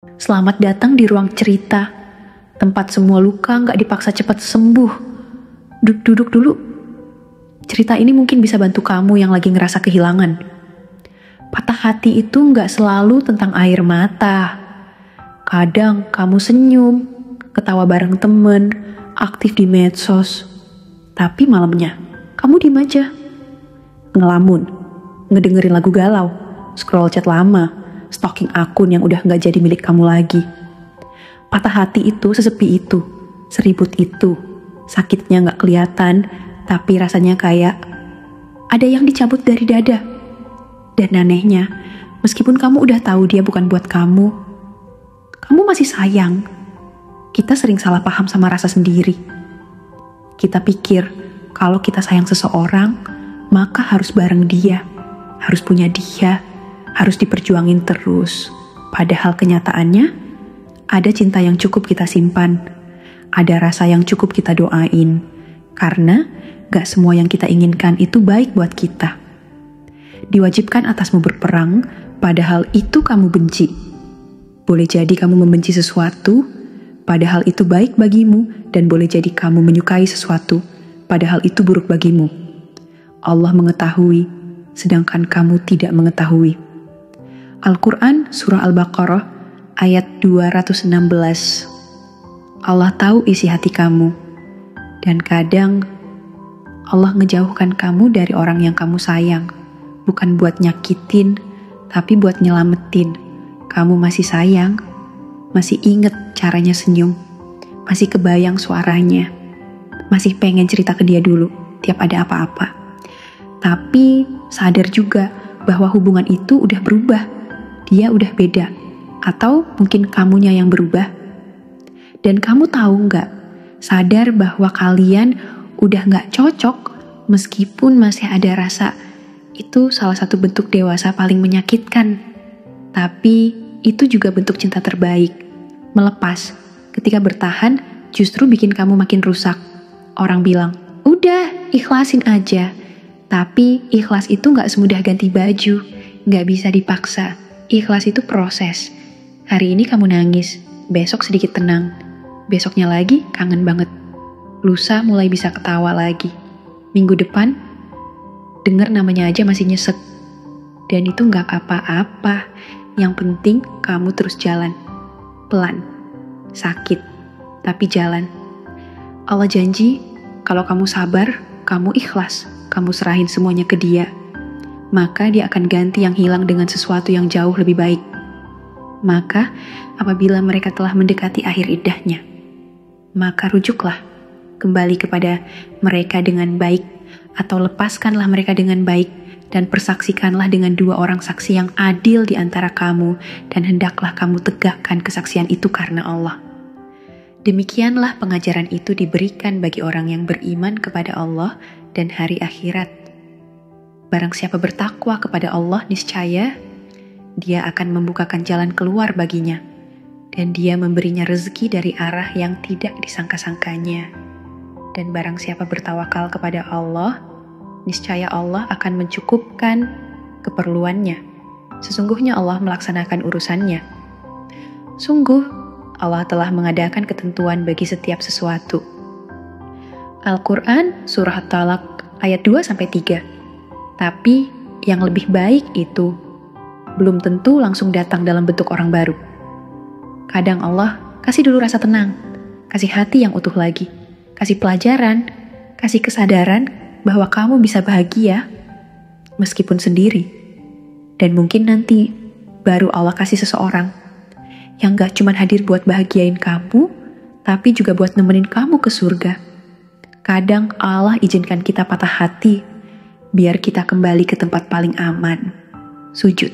Selamat datang di ruang cerita, tempat semua luka nggak dipaksa cepat sembuh. Duduk dulu. Cerita ini mungkin bisa bantu kamu yang lagi ngerasa kehilangan. Patah hati itu nggak selalu tentang air mata. Kadang kamu senyum, ketawa bareng temen, aktif di medsos. Tapi malamnya, kamu diem aja. Ngelamun, ngedengerin lagu galau, scroll chat lama, stalking akun yang udah gak jadi milik kamu lagi. Patah hati itu sesepi itu, seribut itu, sakitnya gak kelihatan, tapi rasanya kayak ada yang dicabut dari dada. Dan anehnya, meskipun kamu udah tahu dia bukan buat kamu masih sayang. Kita sering salah paham sama rasa sendiri. Kita pikir kalau kita sayang seseorang, maka harus bareng dia, harus punya dia, harus diperjuangin terus. Padahal kenyataannya, ada cinta yang cukup kita simpan, ada rasa yang cukup kita doain, karena gak semua yang kita inginkan itu baik buat kita. Diwajibkan atasmu berperang, padahal itu kamu benci. Boleh jadi kamu membenci sesuatu, padahal itu baik bagimu, dan boleh jadi kamu menyukai sesuatu, padahal itu buruk bagimu. Allah mengetahui, sedangkan kamu tidak mengetahui. Al-Quran Surah Al-Baqarah ayat 216. Allah tahu isi hati kamu, dan kadang Allah ngejauhkan kamu dari orang yang kamu sayang, bukan buat nyakitin, tapi buat nyelamatin. Kamu masih sayang, masih inget caranya senyum, masih kebayang suaranya, masih pengen cerita ke dia dulu tiap ada apa-apa. Tapi sadar juga bahwa hubungan itu udah berubah. Dia udah beda, atau mungkin kamunya yang berubah. Dan kamu tahu nggak, sadar bahwa kalian udah nggak cocok, meskipun masih ada rasa. Itu salah satu bentuk dewasa paling menyakitkan. Tapi itu juga bentuk cinta terbaik. Melepas, ketika bertahan, justru bikin kamu makin rusak. Orang bilang, udah ikhlasin aja. Tapi ikhlas itu nggak semudah ganti baju, nggak bisa dipaksa. Ikhlas itu proses. Hari ini kamu nangis, besok sedikit tenang. Besoknya lagi kangen banget. Lusa mulai bisa ketawa lagi. Minggu depan, denger namanya aja masih nyesek. Dan itu gak apa-apa. Yang penting kamu terus jalan. Pelan, sakit, tapi jalan. Allah janji, kalau kamu sabar, kamu ikhlas, kamu serahin semuanya ke dia, maka dia akan ganti yang hilang dengan sesuatu yang jauh lebih baik. Maka, apabila mereka telah mendekati akhir iddahnya, maka rujuklah kembali kepada mereka dengan baik, atau lepaskanlah mereka dengan baik, dan persaksikanlah dengan 2 orang saksi yang adil di antara kamu, dan hendaklah kamu tegakkan kesaksian itu karena Allah. Demikianlah pengajaran itu diberikan bagi orang yang beriman kepada Allah dan hari akhirat. Barang siapa bertakwa kepada Allah, niscaya dia akan membukakan jalan keluar baginya, dan dia memberinya rezeki dari arah yang tidak disangka-sangkanya. Dan barang siapa bertawakal kepada Allah, niscaya Allah akan mencukupkan keperluannya. Sesungguhnya Allah melaksanakan urusannya. Sungguh, Allah telah mengadakan ketentuan bagi setiap sesuatu. Al-Quran Surah At-Talaq ayat 2-3. Tapi yang lebih baik itu belum tentu langsung datang dalam bentuk orang baru. Kadang Allah kasih dulu rasa tenang, kasih hati yang utuh lagi, kasih pelajaran, kasih kesadaran bahwa kamu bisa bahagia meskipun sendiri. Dan mungkin nanti baru Allah kasih seseorang yang gak cuma hadir buat bahagiain kamu, tapi juga buat nemenin kamu ke surga. Kadang Allah izinkan kita patah hati biar kita kembali ke tempat paling aman, sujud.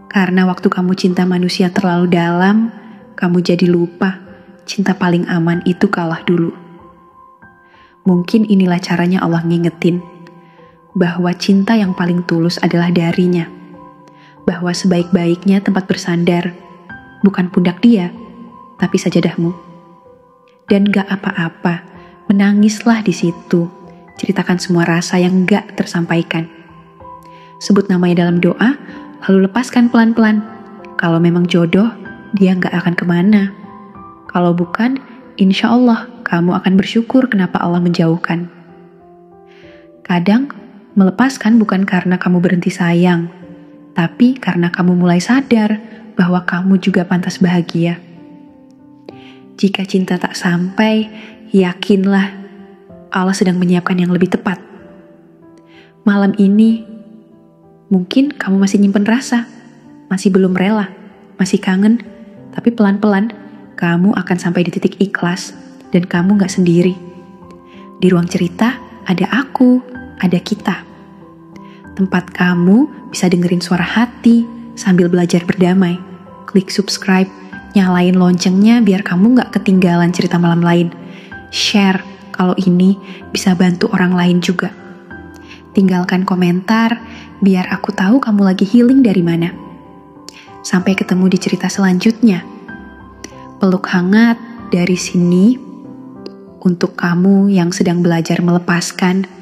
Karena waktu kamu cinta manusia terlalu dalam, kamu jadi lupa cinta paling aman itu kalah dulu. Mungkin inilah caranya Allah ngingetin bahwa cinta yang paling tulus adalah darinya. Bahwa sebaik-baiknya tempat bersandar bukan pundak dia, tapi sajadahmu. Dan gak apa-apa, menangislah di situ. Ceritakan semua rasa yang gak tersampaikan. Sebut namanya dalam doa, lalu lepaskan pelan-pelan. Kalau memang jodoh, dia nggak akan kemana. Kalau bukan, insya Allah kamu akan bersyukur kenapa Allah menjauhkan. Kadang, melepaskan bukan karena kamu berhenti sayang, tapi karena kamu mulai sadar bahwa kamu juga pantas bahagia. Jika cinta tak sampai, yakinlah Allah sedang menyiapkan yang lebih tepat. Malam ini, mungkin kamu masih nyimpen rasa, masih belum rela, masih kangen, tapi pelan-pelan kamu akan sampai di titik ikhlas dan kamu gak sendiri. Di ruang cerita ada aku, ada kita. Tempat kamu bisa dengerin suara hati sambil belajar berdamai. Klik subscribe, nyalain loncengnya biar kamu gak ketinggalan cerita malam lain. Share kalau ini bisa bantu orang lain juga. Tinggalkan komentar biar aku tahu kamu lagi healing dari mana. Sampai ketemu di cerita selanjutnya. Peluk hangat dari sini untuk kamu yang sedang belajar melepaskan